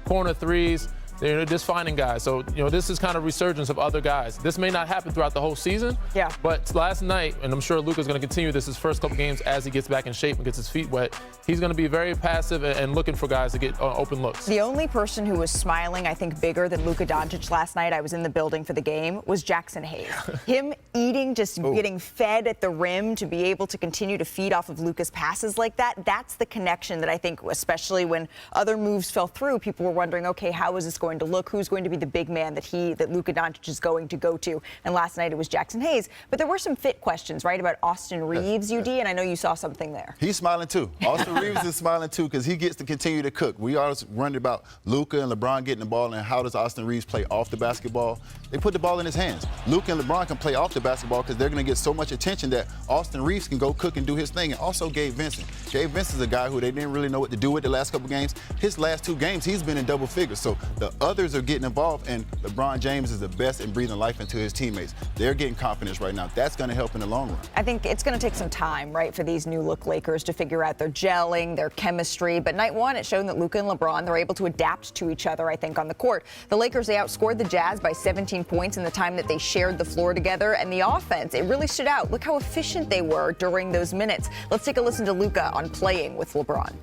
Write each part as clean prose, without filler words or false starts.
corner threes. They're just finding guys. So, this is kind of resurgence of other guys. This may not happen throughout the whole season. Yeah. But last night, and I'm sure Luka's going to continue this his first couple games as he gets back in shape and gets his feet wet, he's going to be very passive and looking for guys to get open looks. The only person who was smiling, I think, bigger than Luka last night, I was in the building for the game, was Jackson Hayes. Him eating, just getting fed at the rim to be able to continue to feed off of Luka's passes like that, that's the connection that I think, especially when other moves fell through, people were wondering, okay, how is this going to look? Who's going to be the big man that Luka Doncic is going to go to? And last night it was Jackson Hayes. But there were some fit questions, right, about Austin Reeves, UD, and I know you saw something there. He's smiling too. Austin Reeves is smiling too because he gets to continue to cook. We always wondered about Luka and LeBron getting the ball and how does Austin Reeves play off the basketball. They put the ball in his hands. Luka and LeBron can play off the basketball because they're going to get so much attention that Austin Reeves can go cook and do his thing. And also Gabe Vincent. Gabe Vincent is a guy who they didn't really know what to do with the last couple games. His last 2 games, he's been in double figures. So the others are getting involved, and LeBron James is the best in breathing life into his teammates. They're getting confidence right now. That's going to help in the long run. I think it's going to take some time, right, for these new look Lakers to figure out their gelling, their chemistry. But night one, it showed that Luka and LeBron, they're able to adapt to each other, I think, on the court. The Lakers, they outscored the Jazz by 17 points in the time that they shared the floor together. And the offense, it really stood out. Look how efficient they were during those minutes. Let's take a listen to Luka on playing with LeBron.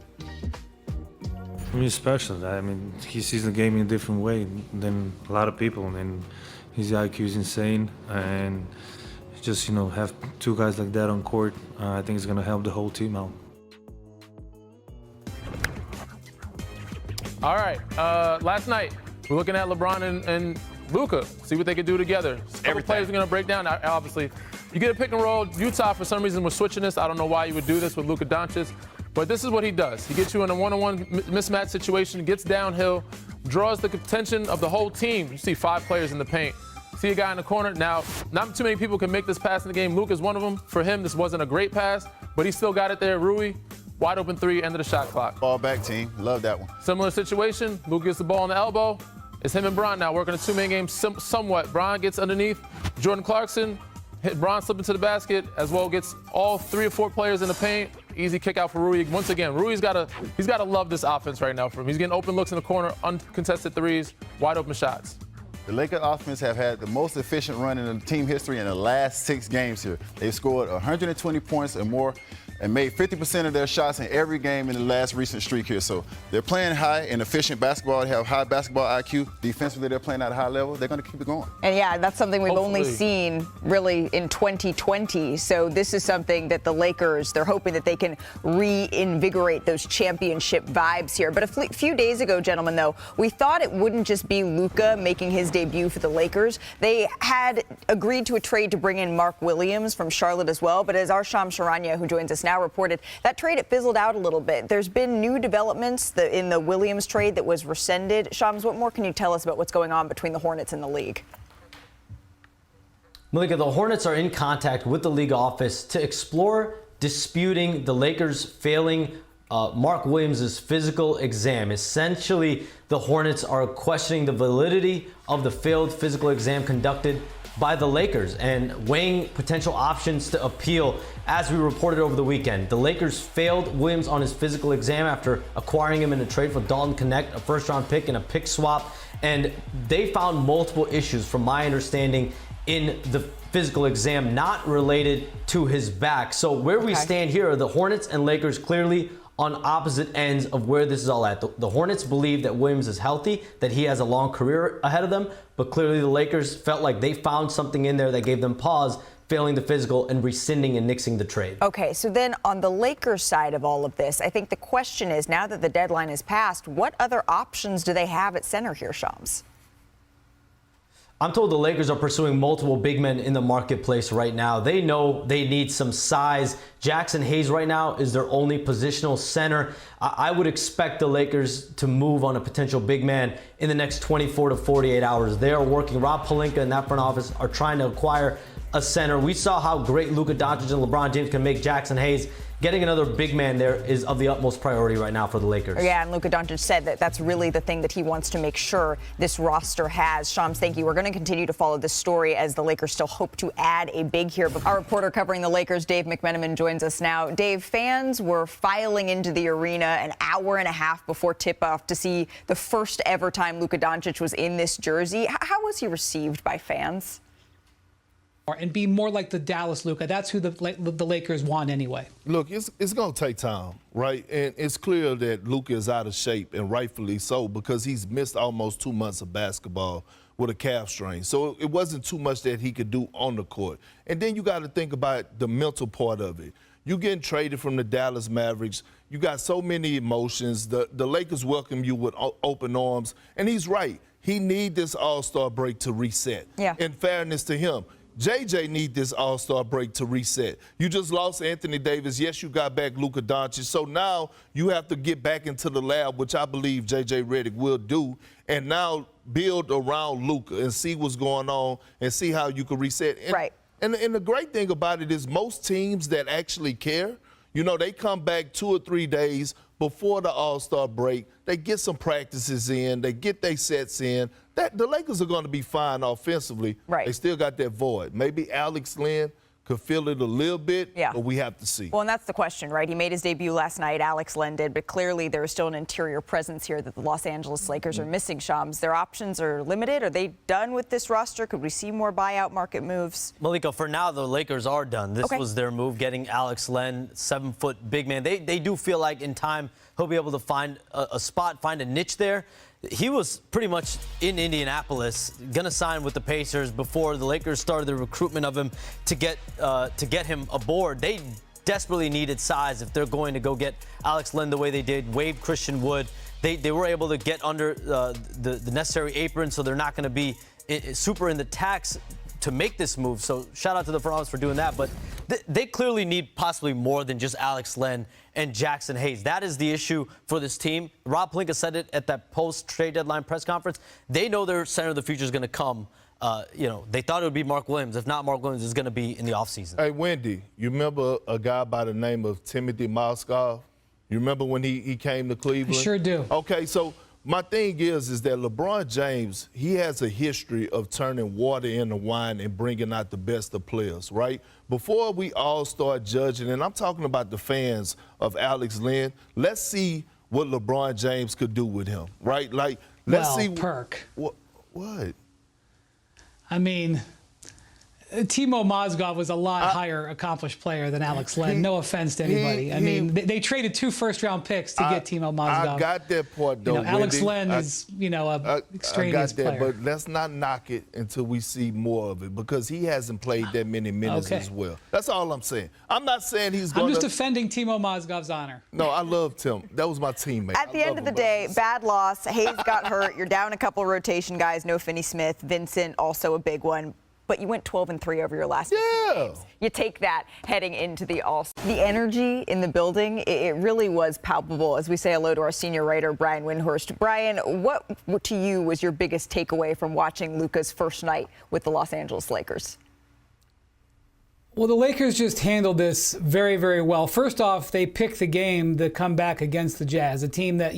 For me, it's special. I mean, he sees the game in a different way than a lot of people, and his IQ is insane. And just, have 2 guys like that on court, I think it's going to help the whole team out. All right, last night, we're looking at LeBron and Luka, see what they could do together. Every players are going to break down, obviously. You get a pick and roll. Utah, for some reason, was switching this. I don't know why you would do this with Luka Doncic. But this is what he does. He gets you in a one-on-one mismatch situation, gets downhill, draws the attention of the whole team. You see 5 players in the paint. See a guy in the corner. Now, not too many people can make this pass in the game. Luke is one of them. For him, this wasn't a great pass, but he still got it there. Rui, wide open 3, end of the shot clock. Ball back, team. Love that one. Similar situation. Luke gets the ball on the elbow. It's him and Bron now working a 2-man game somewhat. Bron gets underneath. Jordan Clarkson. Bron slipping to the basket, as well gets all 3 or 4 players in the paint. Easy kick out for Rui. Once again, Rui's he's got to love this offense right now for him. He's getting open looks in the corner, uncontested threes, wide open shots. The Lakers offense have had the most efficient run in the team history in the last 6 games here. They've scored 120 points or more and made 50% of their shots in every game in the last recent streak here. So they're playing high and efficient basketball. They have high basketball IQ. Defensively, they're playing at a high level. They're going to keep it going. And yeah, that's something we've only seen really in 2020. So this is something that the Lakers, they're hoping that they can reinvigorate those championship vibes here. But a few days ago, gentlemen, though, we thought it wouldn't just be Luka making his debut for the Lakers. They had agreed to a trade to bring in Mark Williams from Charlotte as well. But as our Shams Charania, who joins us now, reported, that trade, it fizzled out a little bit. There's been new developments in the Williams trade that was rescinded. Shams, what more can you tell us about what's going on between the Hornets and the league? Malika, the Hornets are in contact with the league office to explore disputing the Lakers failing Mark Williams' physical exam. Essentially, the Hornets are questioning the validity of the failed physical exam conducted by the Lakers and weighing potential options to appeal. As we reported over the weekend, the Lakers failed Williams on his physical exam after acquiring him in a trade for Dalton Connect, a first-round pick and a pick swap. And they found multiple issues, from my understanding, in the physical exam not related to his back. So where we stand here are the Hornets and Lakers clearly on opposite ends of where this is all at. The Hornets believe that Williams is healthy, that he has a long career ahead of them, but clearly the Lakers felt like they found something in there that gave them pause, failing the physical and rescinding and nixing the trade. Okay, so then on the Lakers side of all of this, I think the question is, now that the deadline is passed, what other options do they have at center here, Shams? I'm told the Lakers are pursuing multiple big men in the marketplace right now. They know they need some size. Jackson Hayes right now is their only positional center. I would expect the Lakers to move on a potential big man in the next 24 to 48 hours. They are working. Rob Pelinka and that front office are trying to acquire a center. We saw how great Luka Doncic and LeBron James can make Jackson Hayes getting another big man there is of the utmost priority right now for the Lakers. Yeah, and Luka said that that's really the thing that he wants to make sure this roster has. Shams, thank you. We're going to continue to follow this story as the Lakers still hope to add a big here. But our reporter covering the Lakers, Dave McMenamin, joins us now. Dave, fans were filing into the arena an hour and a half before tip-off to see the first ever time Luka Doncic was in this jersey. How was he received by fans? And be more like the Dallas Luka. That's who the Lakers want anyway. Look, it's going to take time, right? And it's clear that Luka is out of shape, and rightfully so, because he's missed almost 2 months of basketball with a calf strain. So it wasn't too much that he could do on the court. And then you got to think about the mental part of it. You getting traded from the Dallas Mavericks. You got so many emotions. The Lakers welcome you with open arms. And he's right. He need this All-Star break to reset. Yeah. In fairness to him. JJ need this All-Star break to reset. You just lost Anthony Davis. Yes, you got back Luka Doncic. So now you have to get back into the lab, which I believe JJ Redick will do, and now build around Luka and see what's going on and see how you can reset. Right. And the great thing about it is most teams that actually care, you know, they come back 2 or 3 days before the All-Star break. They get some practices in. They get their sets in. The Lakers are going to be fine offensively. Right. They still got that void. Maybe Alex Len could fill it a little bit, yeah. But we have to see. Well, and that's the question, right? He made his debut last night, Alex Len did, but clearly there is still an interior presence here that the Los Angeles Lakers are missing, Shams. Their options are limited. Are they done with this roster? Could we see more buyout market moves? Malika, for now, the Lakers are done. This was their move, getting Alex Len, 7-foot big man. They do feel like in time he'll be able to find a spot, find a niche there. He was pretty much in Indianapolis, going to sign with the Pacers before the Lakers started the recruitment of him to get him aboard. They desperately needed size if they're going to go get Alex Len the way they did, waive Christian Wood. They were able to get under the necessary apron, so they're not going to be super in the tax to make this move. So shout out to the front office for doing that. But they clearly need possibly more than just Alex Len and Jackson Hayes. That is the issue for this team. Rob Pelinka said it at that post-trade deadline press conference. They know their center of the future is going to come. They thought it would be Mark Williams. If not, Mark Williams is going to be in the offseason. Hey, Wendy, you remember a guy by the name of Timothy Mozgov? You remember when he came to Cleveland? I sure do. Okay, so my thing is that LeBron James, he has a history of turning water into wine and bringing out the best of players, right? Before we all start judging, and I'm talking about the fans of Alex Len, let's see what LeBron James could do with him, right? Like, let's see. Perk. What? I mean, Timo Mozgov was a lot higher accomplished player than Alex Len. No offense to anybody. I mean, they traded 2 first-round picks to get Timo Mozgov. I got that part, though, Alex Wendy. Len is, a extraneous I got that, player. but let's not knock it until we see more of it because he hasn't played that many minutes as well. That's all I'm saying. I'm not saying he's going to... I'm just defending Timo Mozgov's honor. No, I loved him. That was my teammate. At the end of the day, bad loss. Hayes got hurt. You're down a couple of rotation guys. No Finney-Smith. Vincent, also a big one. But you went 12-3 over your last 15 games. You take that heading into the All-Star. The energy in the building, it really was palpable. As we say hello to our senior writer, Brian Windhorst. Brian, what to you was your biggest takeaway from watching Luka's first night with the Los Angeles Lakers? Well, the Lakers just handled this very, very well. First off, they picked the game to come back against the Jazz, a team that,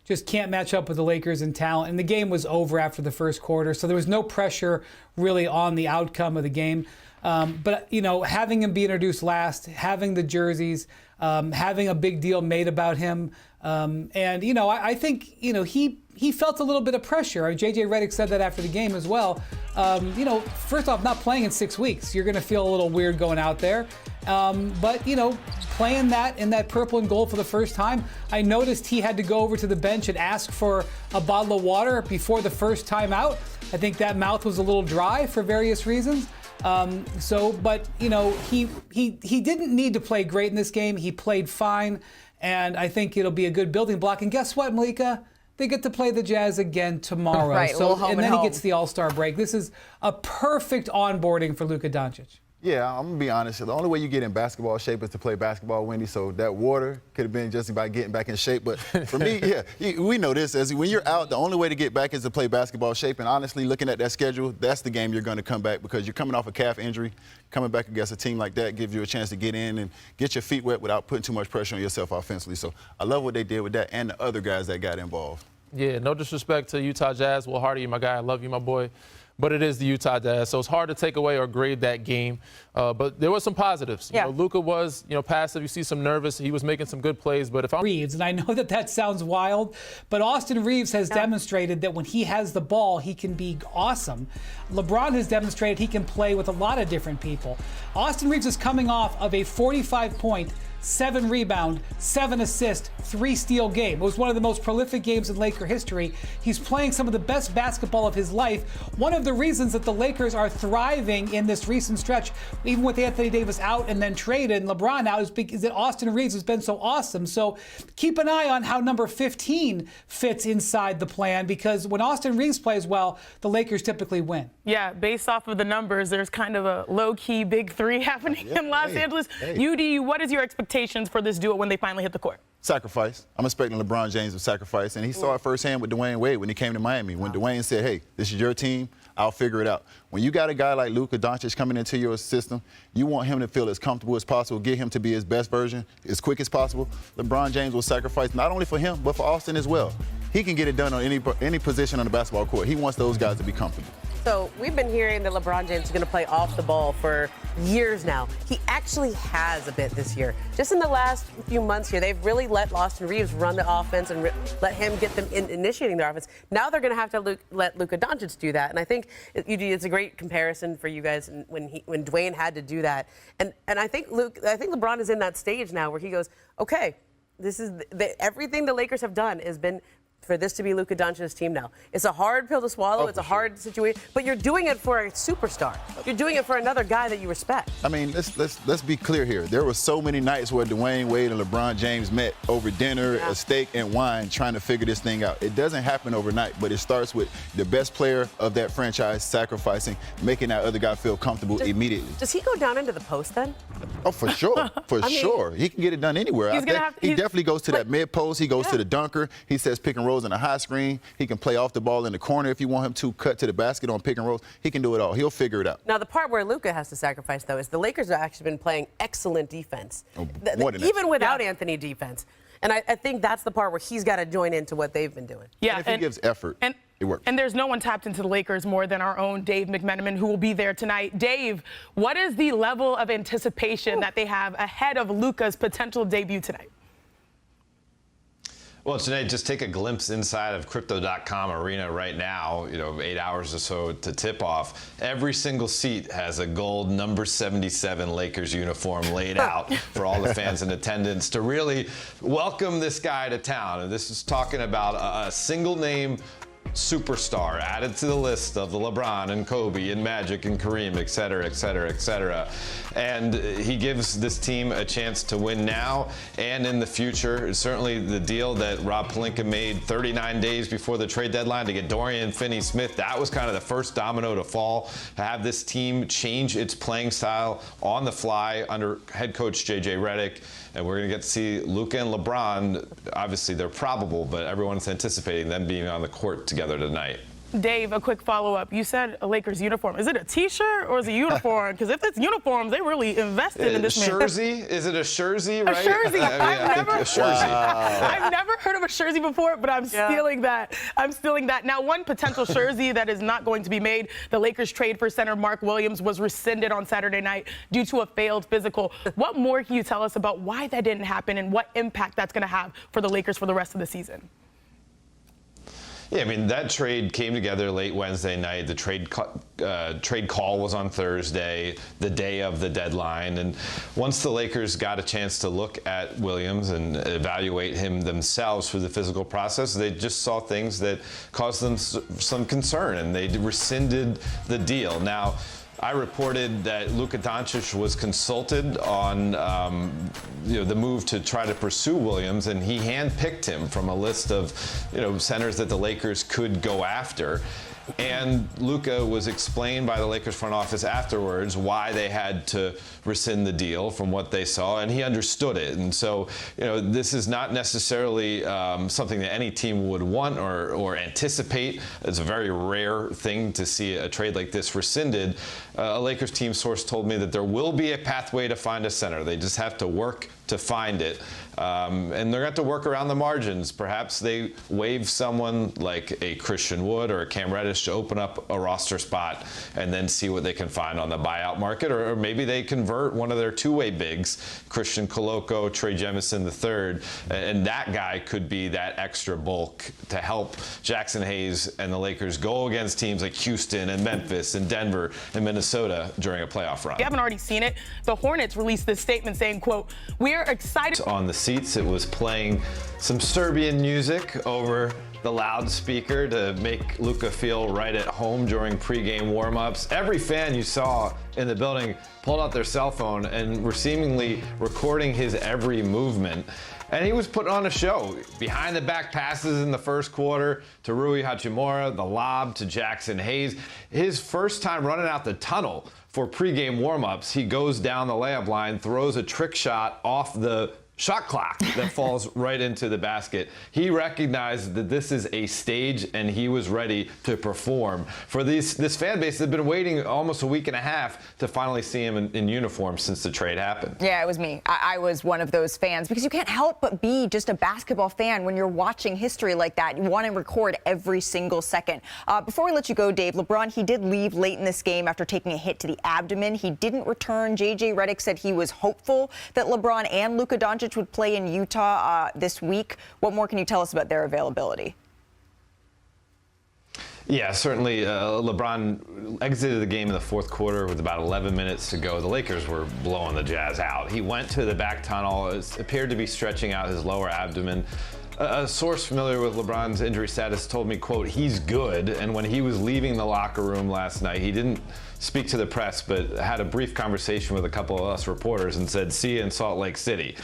just can't match up with the Lakers in talent. And the game was over after the first quarter, so there was no pressure really on the outcome of the game. But having him be introduced last, having the jerseys, having a big deal made about him, I think he felt a little bit of pressure. JJ Redick said that after the game as well. First off, not playing in 6 weeks, you're going to feel a little weird going out there. But playing that in that purple and gold for the first time, I noticed he had to go over to the bench and ask for a bottle of water before the first time out. I think that mouth was a little dry for various reasons. But he didn't need to play great in this game. He played fine, and I think it'll be a good building block. And guess what, Malika? They get to play the Jazz again tomorrow. Right, and then he gets the All-Star break. This is a perfect onboarding for Luka Doncic. Yeah, I'm gonna be honest. The only way you get in basketball shape is to play basketball, Wendy. So that water could have been just about getting back in shape. But for me, yeah, we know this. As when you're out, the only way to get back is to play basketball shape. And honestly, looking at that schedule, that's the game you're going to come back because you're coming off a calf injury. Coming back against a team like that gives you a chance to get in and get your feet wet without putting too much pressure on yourself offensively. So I love what they did with that and the other guys that got involved. Yeah, no disrespect to Utah Jazz. Will Hardy, my guy, I love you, my boy. But it is the Utah Jazz, so it's hard to take away or grade that game. But there were some positives. Yeah. Luka was, passive. You see some nervous. He was making some good plays. But if I'm Reeves, and I know that sounds wild, but Austin Reeves has demonstrated that when he has the ball, he can be awesome. LeBron has demonstrated he can play with a lot of different people. Austin Reeves is coming off of a 45-point, 7 rebound, 7 assist, 3 steal game. It was one of the most prolific games in Laker history. He's playing some of the best basketball of his life. One of the reasons that the Lakers are thriving in this recent stretch, even with Anthony Davis out and then traded and LeBron out, is that Austin Reeves has been so awesome. So keep an eye on how number 15 fits inside the plan, because when Austin Reeves plays well, the Lakers typically win. Yeah, based off of the numbers, there's kind of a low-key big three happening in Los Angeles. UD, what is your expectations for this duo when they finally hit the court? Sacrifice. I'm expecting LeBron James to sacrifice, and he saw it firsthand with Dwayne Wade when he came to Miami. When Dwayne said, hey, this is your team, I'll figure it out. When you got a guy like Luka coming into your system, you want him to feel as comfortable as possible, get him to be his best version as quick as possible. LeBron James will sacrifice not only for him, but for Austin as well. He can get it done on any position on the basketball court. He wants those guys to be comfortable. So we've been hearing that LeBron James is going to play off the ball for years now. He actually has a bit this year. Just in the last few months here, they've really let Austin Reeves run the offense and let him get them initiating their offense. Now they're going to have to let lukadoncic do that. And I think it's a great comparison for you guys when Dwayne had to do that. And I think LeBron is in that stage now where he goes, okay, this is everything the Lakers have done has been for this to be Luka Doncic's team now. It's a hard pill to swallow. It's a hard situation, but you're doing it for a superstar. You're doing it for another guy that you respect. I mean, let's be clear here. There were so many nights where Dwayne Wade and LeBron James met over dinner, a steak, and wine trying to figure this thing out. It doesn't happen overnight, but it starts with the best player of that franchise sacrificing, making that other guy feel comfortable immediately. Does he go down into the post then? Oh, for sure. Sure. He can get it done anywhere. He definitely goes to that mid post. He goes to the dunker. He says pick and rolls in a high screen. He can play off the ball in the corner if you want him to, cut to the basket on pick and rolls. He can do it all. He'll figure it out. Now, the part where Luka has to sacrifice, though, is the Lakers have actually been playing excellent defense, even without Anthony defense. And I think that's the part where he's got to join into what they've been doing. Yeah, and if he gives effort, it works. And there's no one tapped into the Lakers more than our own Dave McMenamin, who will be there tonight. Dave, what is the level of anticipation that they have ahead of Luka's potential debut tonight? Well, today, just take a glimpse inside of Crypto.com arena right now, 8 hours or so to tip off. Every single seat has a gold number 77 Lakers uniform laid out for all the fans in attendance to really welcome this guy to town. And this is talking about a single name superstar added to the list of the LeBron and Kobe and Magic and Kareem, et cetera, et cetera, et cetera. And he gives this team a chance to win now and in the future. Certainly the deal that Rob Pelinka made 39 days before the trade deadline to get Dorian Finney-Smith, that was kind of the first domino to fall, to have this team change its playing style on the fly under head coach J.J. Redick. And we're going to get to see Luka and LeBron. Obviously, they're probable, but everyone's anticipating them being on the court together tonight. Dave, a quick follow-up. You said a Lakers uniform. Is it a T-shirt or is it a uniform? Because if it's uniforms, they really invested in this man. Jersey? Is it a jersey, right? A jersey. I've never heard of a jersey before, but I'm stealing that. I'm stealing that. Now, one potential jersey that is not going to be made, the Lakers trade for center Mark Williams was rescinded on Saturday night due to a failed physical. What more can you tell us about why that didn't happen and what impact that's going to have for the Lakers for the rest of the season? Yeah, I mean, that trade came together late Wednesday night. The trade call was on Thursday, the day of the deadline. And once the Lakers got a chance to look at Williams and evaluate him themselves for the physical process, they just saw things that caused them some concern, and they rescinded the deal. Now, I reported that Luka Doncic was consulted on the move to try to pursue Williams, and he handpicked him from a list of centers that the Lakers could go after. And Luka was explained by the Lakers front office afterwards why they had to rescind the deal from what they saw, and he understood it. And so, this is not necessarily something that any team would want or anticipate. It's a very rare thing to see a trade like this rescinded. A Lakers team source told me that there will be a pathway to find a center. They just have to work to find it. And they're going to have to work around the margins. Perhaps they waive someone like a Christian Wood or a Cam Reddish to open up a roster spot and then see what they can find on the buyout market. Or maybe they convert one of their two-way bigs, Christian Koloko, Trey Jemison III, and that guy could be that extra bulk to help Jackson Hayes and the Lakers go against teams like Houston and Memphis and Denver and Minnesota during a playoff run. If you haven't already seen it, the Hornets released this statement saying, quote, "We're excited." On the seats, it was playing some Serbian music over the loudspeaker to make Luka feel right at home during pregame warm-ups. Every fan you saw in the building pulled out their cell phone and were seemingly recording his every movement. And he was putting on a show. Behind the back passes in the first quarter to Rui Hachimura, the lob to Jackson Hayes. His first time running out the tunnel for pregame warm-ups, he goes down the layup line, throws a trick shot off the shot clock that falls right into the basket. He recognized that this is a stage and he was ready to perform. For this fan base, they've been waiting almost a week and a half to finally see him in uniform since the trade happened. Yeah, it was me. I was one of those fans because you can't help but be just a basketball fan when you're watching history like that. You want to record every single second. Before we let you go, Dave, LeBron, he did leave late in this game after taking a hit to the abdomen. He didn't return. J.J. Redick said he was hopeful that LeBron and Luka would play in Utah this week. What more can you tell us about their availability? Yeah, certainly. LeBron exited the game in the fourth quarter with about 11 minutes to go. The Lakers were blowing the Jazz out. He went to the back tunnel, appeared to be stretching out his lower abdomen. A source familiar with LeBron's injury status told me, quote, he's good. And when he was leaving the locker room last night, he didn't speak to the press, but had a brief conversation with a couple of us reporters and said, see you in Salt Lake City.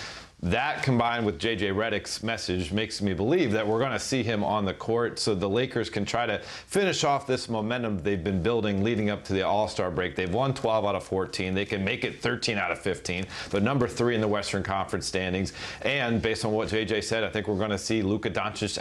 That combined with J.J. Redick's message makes me believe that we're going to see him on the court so the Lakers can try to finish off this momentum they've been building leading up to the All-Star break. They've won 12 out of 14. They can make it 13 out of 15. They're number 3 in the Western Conference standings. And based on what J.J. said, I think we're going to see Luka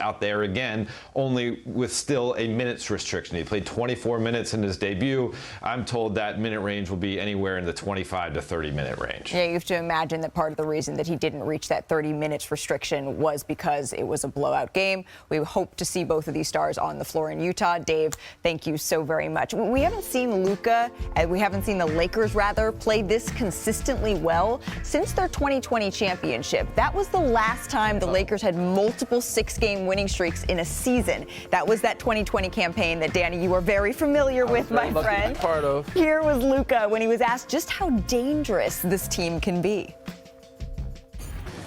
out there again, only with still a minutes restriction. He played 24 minutes in his debut. I'm told that minute range will be anywhere in the 25 to 30-minute range. Yeah, you have to imagine that part of the reason that he didn't reach that 30 minutes restriction was because it was a blowout game. We hope to see both of these stars on the floor in Utah. Dave, thank you so very much. We haven't seen Luka, and we haven't seen the Lakers, rather, play this consistently well since their 2020 championship. That was the last time the Lakers had multiple 6-game winning streaks in a season. That was that 2020 campaign that, Danny, you are very familiar with, my friend. Part of. Here was Luka when he was asked just how dangerous this team can be.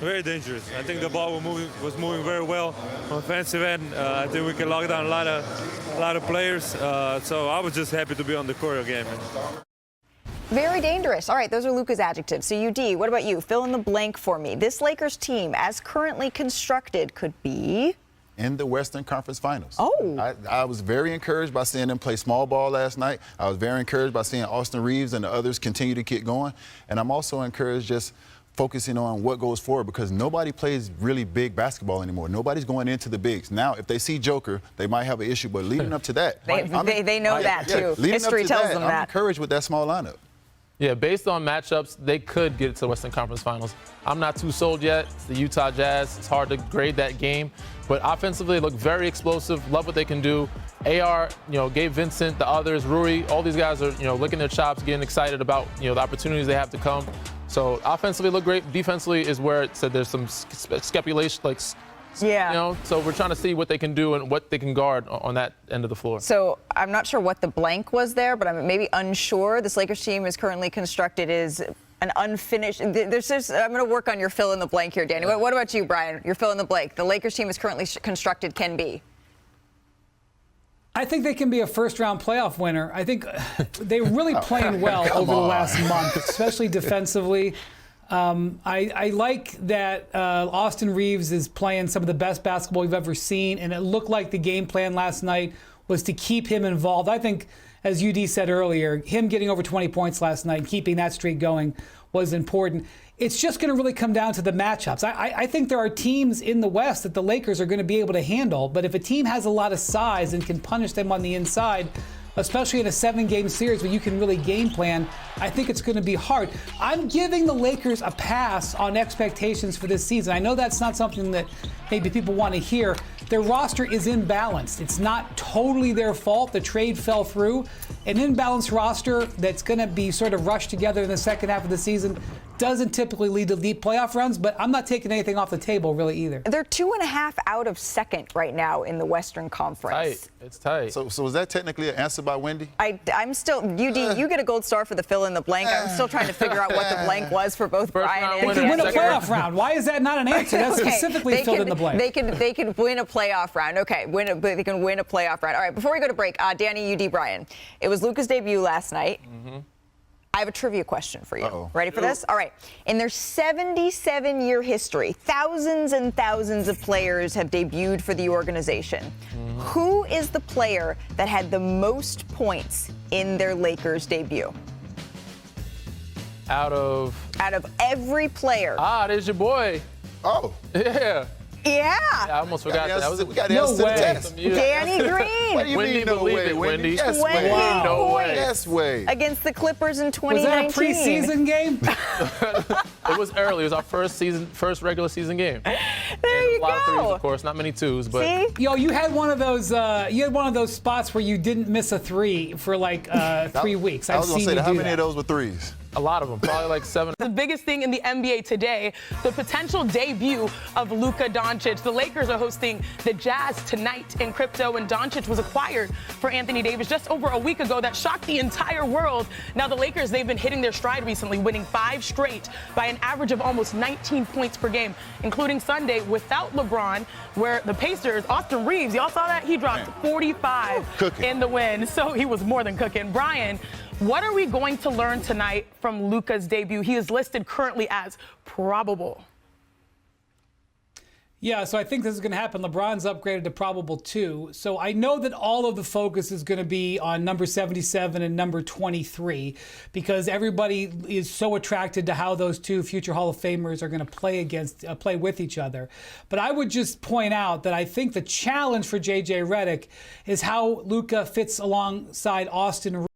Very dangerous. I think the ball was moving very well on offensive end. I think we can lock down a lot of players. So I was just happy to be on the court again, man. Very dangerous. All right, those are Luka's adjectives. So, UD, what about you? Fill in the blank for me. This Lakers team, as currently constructed, could be in the Western Conference Finals. Oh. I was very encouraged by seeing them play small ball last night. I was very encouraged by seeing Austin Reeves and the others continue to get going. And I'm also encouraged just focusing on what goes forward because nobody plays really big basketball anymore. Nobody's going into the bigs. Now, if they see Joker, they might have an issue, but leading up to that. They know that, too. History tells them that. I'm encouraged with that small lineup. Yeah, based on matchups, they could get to the Western Conference Finals. I'm not too sold yet. It's the Utah Jazz. It's hard to grade that game. But offensively, they look very explosive. Love what they can do. AR, Gabe Vincent, the others, Rui, all these guys are, licking their chops, getting excited about, the opportunities they have to come. So offensively look great. Defensively is where it said there's some speculation, so we're trying to see what they can do and what they can guard on that end of the floor. So I'm not sure what the blank was there, but I'm maybe unsure. This Lakers team is currently constructed is an unfinished. I'm going to work on your fill in the blank here, Danny. What about you, Brian? Your fill in the blank. The Lakers team is currently constructed can be. I think they can be a first-round playoff winner. I think they're really playing well over the last month, especially defensively. I like that Austin Reeves is playing some of the best basketball we've ever seen, and it looked like the game plan last night was to keep him involved. I think, as UD said earlier, him getting over 20 points last night and keeping that streak going was important. It's just going to really come down to the matchups. I think there are teams in the West that the Lakers are going to be able to handle, but if a team has a lot of size and can punish them on the inside, especially in a 7-game series where you can really game plan, I think it's going to be hard. I'm giving the Lakers a pass on expectations for this season. I know that's not something that maybe people want to hear. Their roster is imbalanced. It's not totally their fault. The trade fell through. An imbalanced roster that's going to be sort of rushed together in the second half of the season doesn't typically lead to deep playoff runs, but I'm not taking anything off the table really either. They're 2.5 out of second right now in the Western Conference. Tight. It's tight. So was that technically an answer by Wendy? I'm still, UD, you get a gold star for the fill in the blank. I'm still trying to figure out what the blank was for both Brian and They can win a playoff round. Why is that not an answer? That's specifically filled in the blank. They can win a playoff round. Okay, they can win a playoff round. All right, before we go to break, Danny, UD, Brian, it was Luka's debut last night. Mm-hmm. I have a trivia question for you. Uh-oh. Ready for this? All right. In their 77-year history, thousands and thousands of players have debuted for the organization. Mm-hmm. Who is the player that had the most points in their Lakers debut? Out of every player. there's your boy. Oh. Yeah. Yeah. I almost forgot that. We got the answer to the test. Danny Green. What do you Wendy, mean, no believe way, it, Wendy? Wendy. Yes, 20 way. Wow. No way. Yes, way. Against the Clippers in 2019. Was that a preseason game? It was early. It was our first regular season game. There you a lot of threes, go. of course, not many twos, but See? Yo, you had one of those spots where you didn't miss a three for like 3 weeks. I was going to say, how many that. of those were threes? a lot of them, probably like 7. The biggest thing in the NBA today, the potential debut of Luka The Lakers are hosting the Jazz tonight in crypto, and Doncic was acquired for Anthony Davis just over a week ago. That shocked the entire world. Now the Lakers, they've been hitting their stride recently, winning 5 straight by an average of almost 19 points per game, including Sunday without LeBron, where the Pacers, Austin Reeves, y'all saw that? He dropped 45 in the win, so he was more than cooking. Brian, what are we going to learn tonight from Luka's debut? He is listed currently as probable. Yeah, so I think this is going to happen. LeBron's upgraded to probable too. So I know that all of the focus is going to be on number 77 and number 23 because everybody is so attracted to how those two future Hall of Famers are going to play with each other. But I would just point out that I think the challenge for JJ Redick is how Luka fits alongside Austin Reeves.